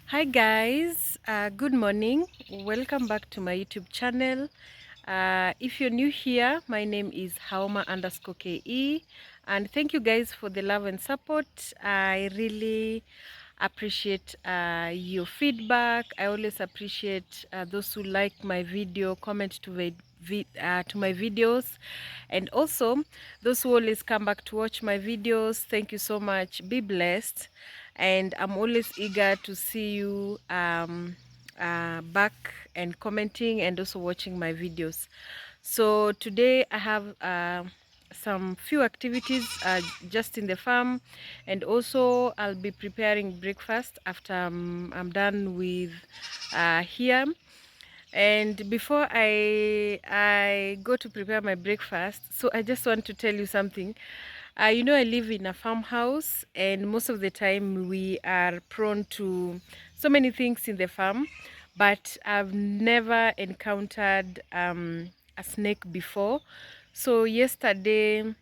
Hi guys, good morning. Welcome back to my YouTube channel. If you're new here, my name is Haoma_KE, and thank you guys for the love and support. I really appreciate your feedback. I always appreciate those who like my video, comment to my videos, and also those who always come back to watch my videos. Thank you so much. Be blessed, and I'm always eager to see you back and commenting and also watching my videos. So today I have some few activities just in the farm, and also I'll be preparing breakfast after I'm done with here. And before I go to prepare my breakfast, so I just want to tell you something. You know, I live in a farmhouse, and most of the time we are prone to so many things in the farm, but I've never encountered a snake before. So yesterday,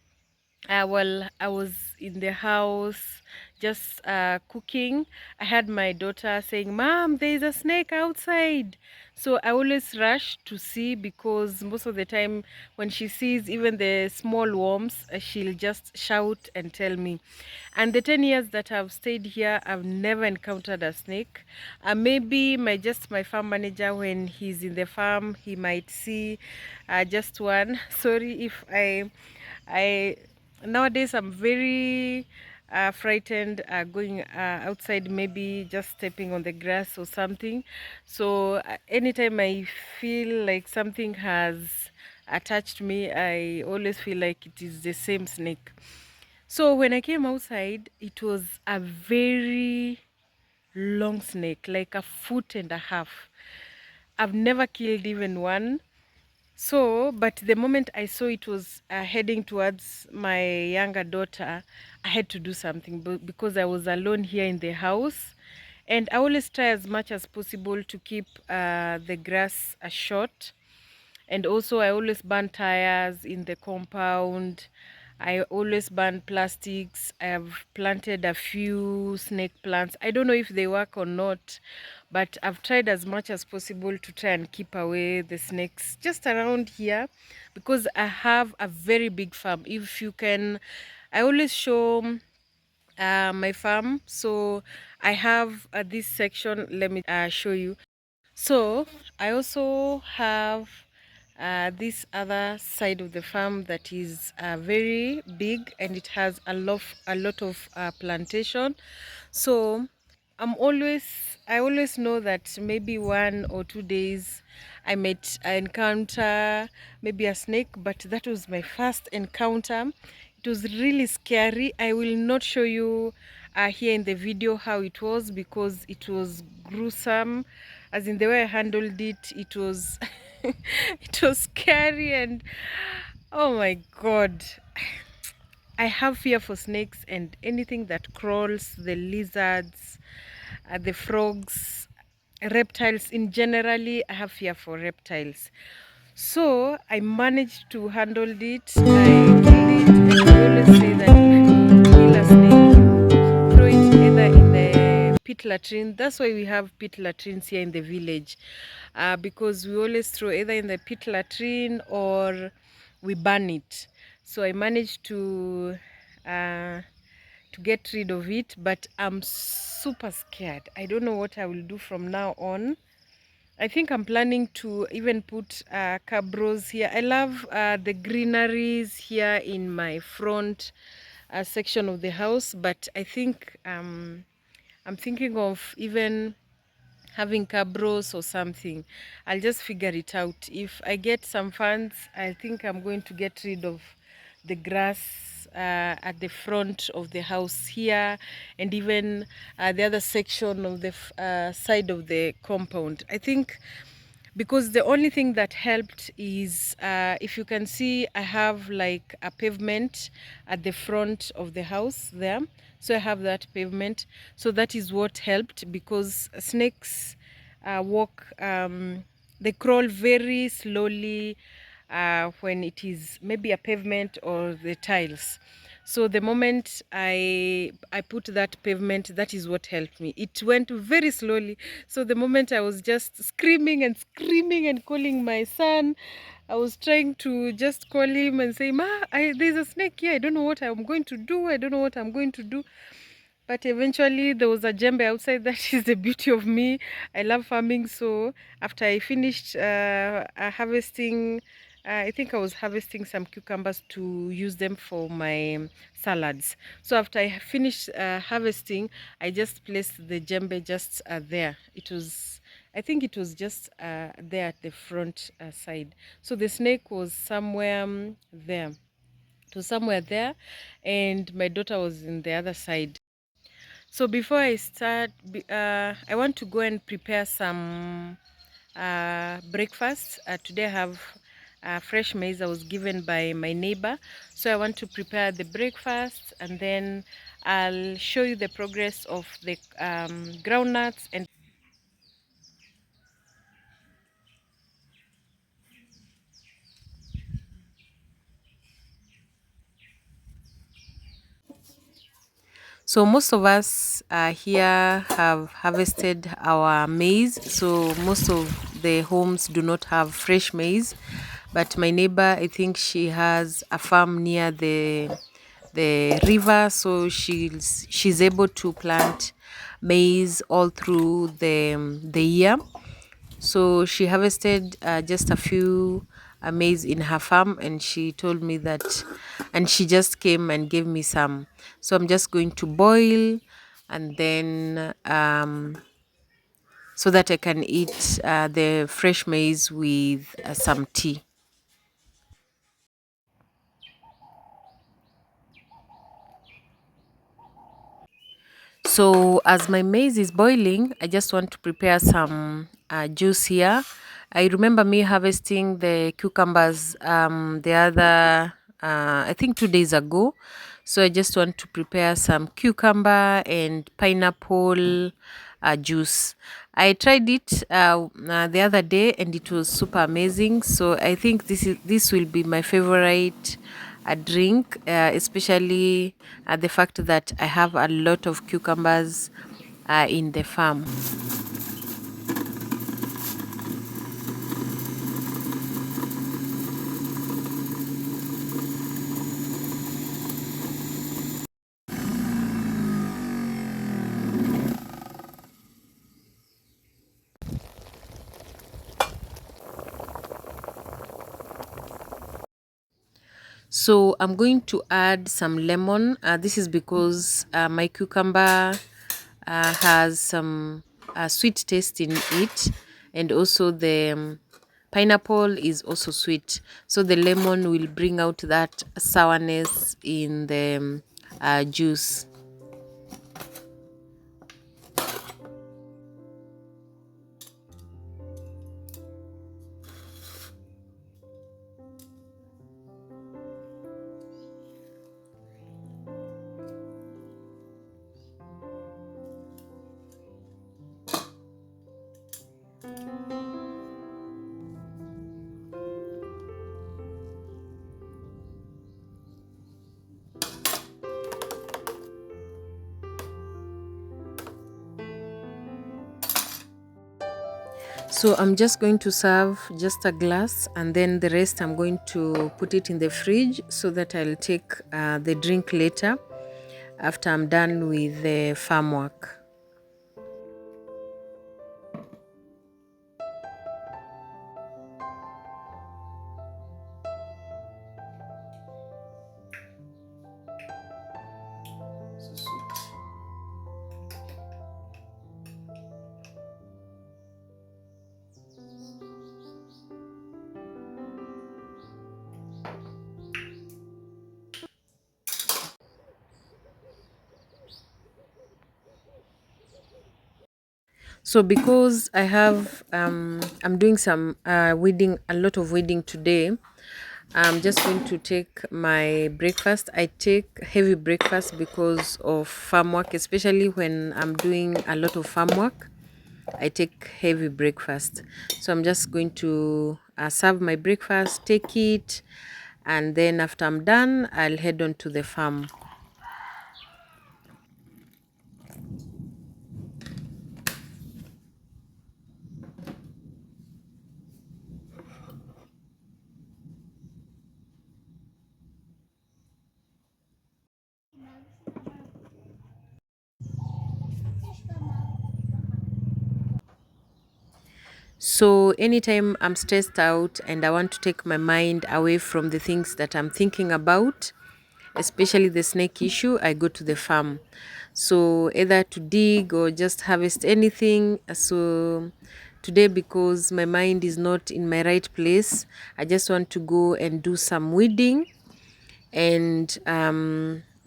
well, I was in the house just cooking. I had my daughter saying, "Mom, there is a snake outside." So I always rush to see, because most of the time when she sees even the small worms, she'll just shout and tell me. And the 10 years that I've stayed here, I've never encountered a snake. Maybe my farm manager, when he's in the farm, he might see just one. Sorry if I nowadays I'm very frightened going outside, maybe just stepping on the grass or something. So anytime I feel like something has attached me, I always feel like it is the same snake. So when I came outside, it was a very long snake, like a foot and a half. I've never killed even one. So, but the moment I saw it was heading towards my younger daughter, I had to do something, because I was alone here in the house. And I always try as much as possible to keep the grass short. And also I always burn tires in the compound. I always burn plastics. I have planted a few snake plants. I don't know if they work or not, but I've tried as much as possible to try and keep away the snakes just around here, because I have a very big farm. If you can, I always show my farm. So I have this section. Let me show you. So I also have this other side of the farm that is very big, and it has a lot of plantation. So I always know that maybe 1 or 2 days I might encounter maybe a snake, but that was my first encounter. It was really scary. I will not show you here in the video how it was, because it was gruesome. As in the way I handled it, it was it was scary, and oh my god. I have fear for snakes and anything that crawls, the lizards, the frogs, reptiles in generally. I have fear for reptiles. So I managed to handle it. I killed it, and I always say that if you kill a snake, you throw it either in the pit latrine. That's why we have pit latrines here in the village, because we always throw either in the pit latrine or we burn it. So I managed to get rid of it, but I'm super scared. I don't know what I will do from now on. I think I'm planning to even put cabros here. I love the greeneries here in my front section of the house, but I think I'm thinking of even having cabros or something. I'll just figure it out. If I get some funds, I think I'm going to get rid of the grass at the front of the house here, and even the other section of the side of the compound. I think, because the only thing that helped is, if you can see, I have like a pavement at the front of the house there. So I have that pavement, so that is what helped, because snakes walk, they crawl very slowly when it is maybe a pavement or the tiles. So the moment I put that pavement, that is what helped me. It went very slowly. So the moment I was just screaming and calling my son, I was trying to just call him and say, Ma, there's a snake here. I don't know what I'm going to do. I don't know what I'm going to do. But eventually there was a jembe outside. That is the beauty of me. I love farming. So after I finished harvesting, I think I was harvesting some cucumbers to use them for my salads. So after I finished harvesting, I just placed the jembe just there. It was, I think it was just there at the front side. So the snake was somewhere there. It was somewhere there, and my daughter was in the other side. So before I start, I want to go and prepare some breakfast. Today I have fresh maize I was given by my neighbor. So I want to prepare the breakfast, and then I'll show you the progress of the groundnuts. And so most of us here have harvested our maize. So most of the homes do not have fresh maize. But my neighbor, I think she has a farm near the river, so she's able to plant maize all through the year. So she harvested just a few maize in her farm, and she told me that, and she just came and gave me some. So I'm just going to boil, and then so that I can eat the fresh maize with some tea. So as my maize is boiling, I just want to prepare some juice here. I remember me harvesting the cucumbers the other, I think 2 days ago. So I just want to prepare some cucumber and pineapple juice. I tried it the other day, and it was super amazing. So I think this will be my favorite drink, especially the fact that I have a lot of cucumbers in the farm. So I'm going to add some lemon. This is because my cucumber has some sweet taste in it, and also the pineapple is also sweet. So the lemon will bring out that sourness in the juice. So I'm just going to serve just a glass, and then the rest I'm going to put it in the fridge so that I'll take the drink later after I'm done with the farm work. So because I have I'm doing some weeding, a lot of weeding today, I'm just going to take my breakfast. I take heavy breakfast because of farm work, especially when I'm doing a lot of farm work. I take heavy breakfast. So I'm just going to serve my breakfast, take it, and then after I'm done, I'll head on to the farm. So anytime I'm stressed out and I want to take my mind away from the things that I'm thinking about, especially the snake issue, I go to the farm. So either to dig or just harvest anything. So today, because my mind is not in my right place, I just want to go and do some weeding and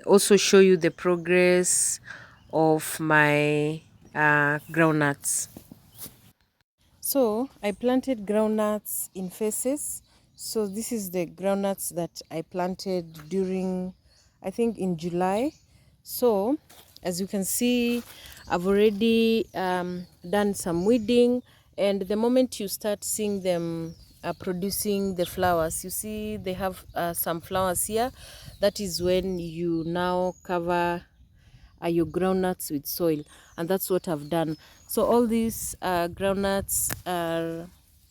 also show you the progress of my groundnuts. So I planted groundnuts in phases. So this is the groundnuts that I planted during, I think, in July. So as you can see, I've already done some weeding, and the moment you start seeing them producing the flowers, you see they have some flowers here. That is when you now cover your groundnuts with soil, and that's what I've done. So all these groundnuts are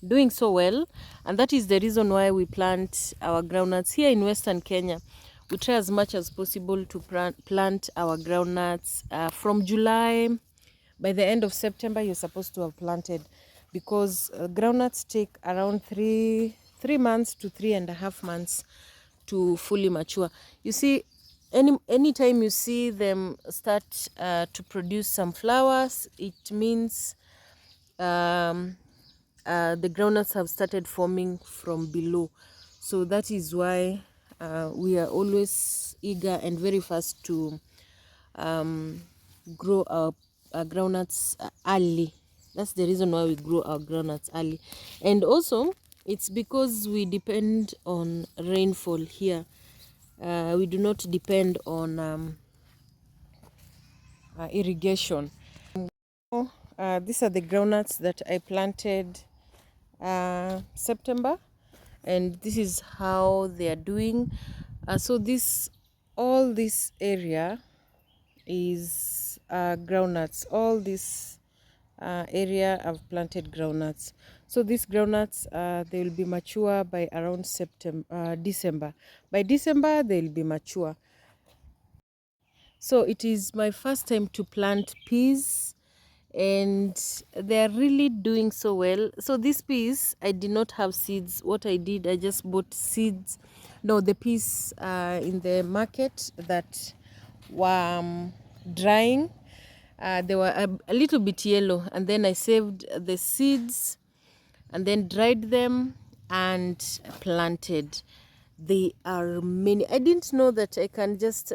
doing so well, and that is the reason why we plant our groundnuts here in Western Kenya. We try as much as possible to plant our groundnuts from July. By the end of September, you're supposed to have planted, because groundnuts take around three months to 3.5 months to fully mature. You see, anytime you see them start to produce some flowers, it means the groundnuts have started forming from below. So that is why we are always eager and very fast to grow our groundnuts early. That's the reason why we grow our groundnuts early. And also, it's because we depend on rainfall here. We do not depend on irrigation. These are the groundnuts that I planted September, and this is how they are doing. So all this area is groundnuts. All this area I've planted groundnuts. So these groundnuts they will be mature by around December. By December they'll be mature. So it is my first time to plant peas, and they're really doing so well. So these peas, I did not have seeds. What I did, I just bought seeds. No, the peas in the market that were drying. They were a little bit yellow, and then I saved the seeds and then dried them and planted. They are many. I didn't know that I can just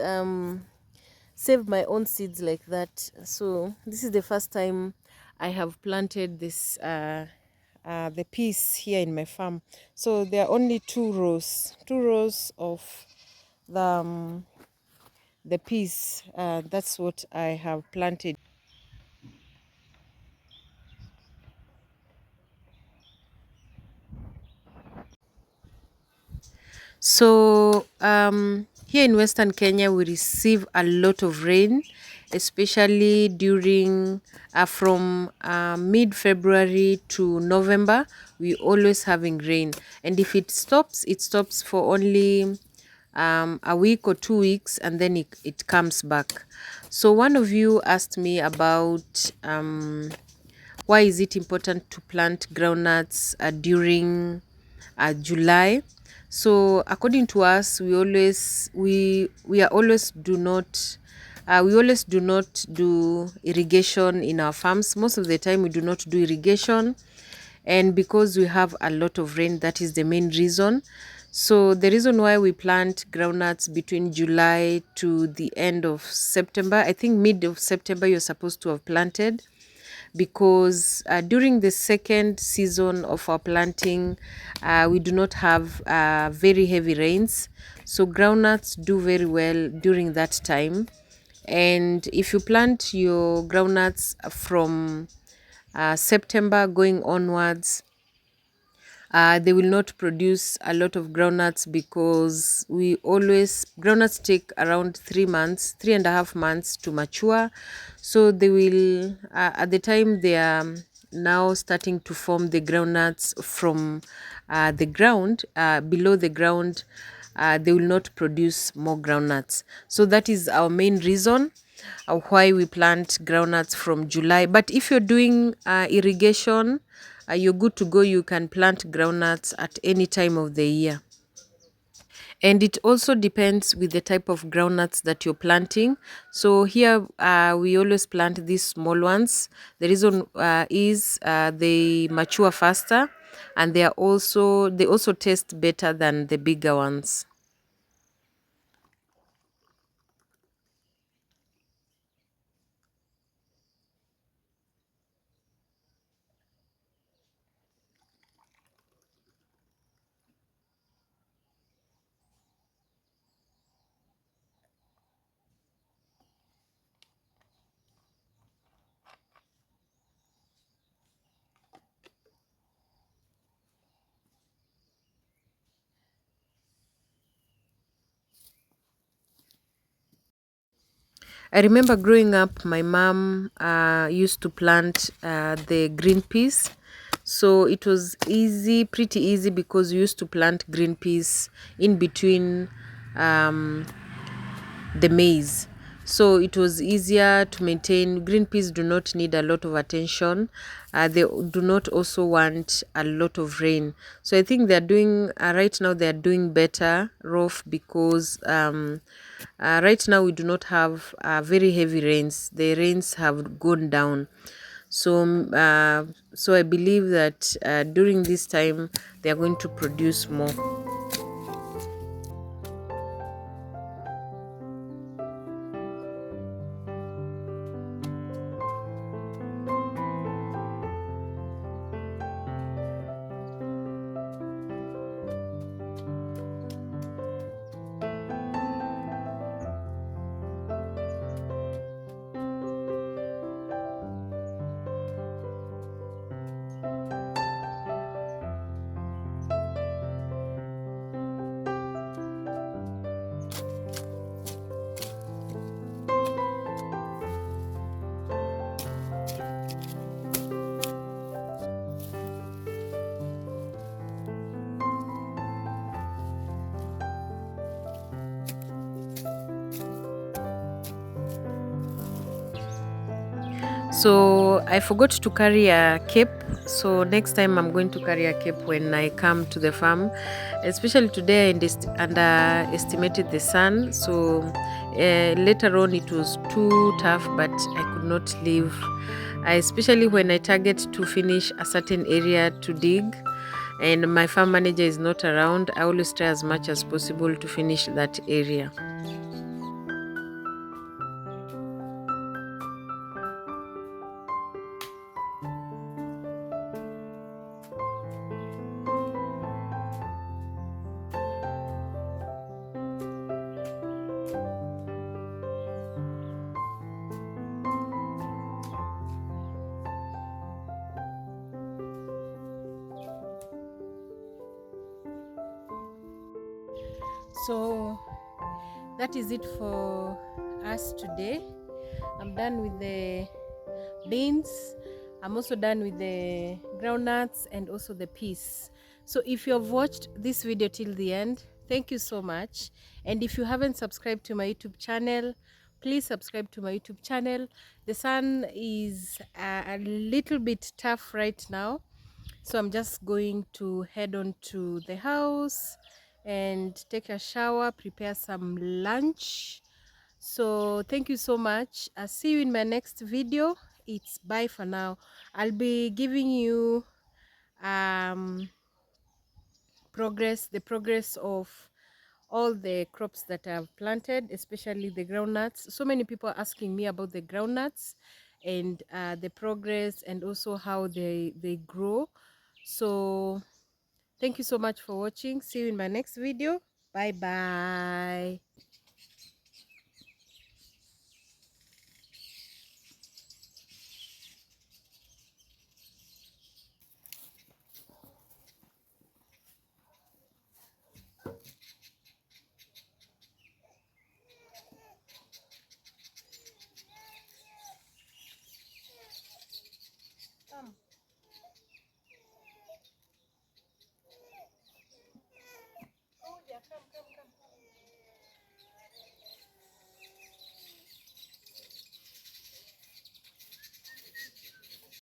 save my own seeds like that. So this is the first time I have planted this the peas here in my farm. So there are only two rows of the peas. That's what I have planted. So here in Western Kenya, we receive a lot of rain, especially during from mid-February to November. We always having rain, and if it stops for only a week or 2 weeks, and then it comes back. So one of you asked me about why is it important to plant groundnuts during July. So according to us, we always do not we always do not do irrigation in our farms. Most of the time we do not do irrigation, and because we have a lot of rain, that is the main reason. So the reason why we plant groundnuts between July to the end of September, I think mid of September you're supposed to have planted, because during the second season of our planting, we do not have very heavy rains. So groundnuts do very well during that time. And if you plant your groundnuts from September going onwards, They will not produce a lot of groundnuts because groundnuts take around 3 months, 3.5 months to mature. So they will, at the time they are now starting to form the groundnuts from the ground, below the ground, they will not produce more groundnuts. So that is our main reason why we plant groundnuts from July. But if you're doing irrigation, you're good to go. You can plant groundnuts at any time of the year. And it also depends with the type of groundnuts that you're planting. So here we always plant these small ones. The reason is they mature faster, and they also taste better than the bigger ones. I remember growing up, my mom used to plant the green peas. So it was easy, pretty easy, because we used to plant green peas in between um, the maize. So it was easier to maintain. Green peas do not need a lot of attention. They do not also want a lot of rain. So I think they're doing, right now they're doing better, Rof, because right now we do not have very heavy rains. The rains have gone down. So I believe that during this time they are going to produce more. So I forgot to carry a cape. So next time I'm going to carry a cape when I come to the farm. Especially today I underestimated the sun. So later on it was too tough, but I could not leave. Especially when I target to finish a certain area to dig, and my farm manager is not around, I always try as much as possible to finish that area. So that is it for us today. I'm done with the beans. I'm also done with the groundnuts and also the peas. So if you have watched this video till the end, thank you so much. And if you haven't subscribed to my YouTube channel, please subscribe to my YouTube channel. The sun is a little bit tough right now, so I'm just going to head on to the house and take a shower, prepare some lunch. So thank you so much. I'll see you in my next video. It's bye for now. I'll be giving you um the progress of all the crops that I've planted, especially the groundnuts. So many people are asking me about the groundnuts and the progress, and also how they grow. So thank you so much for watching. See you in my next video. Bye bye.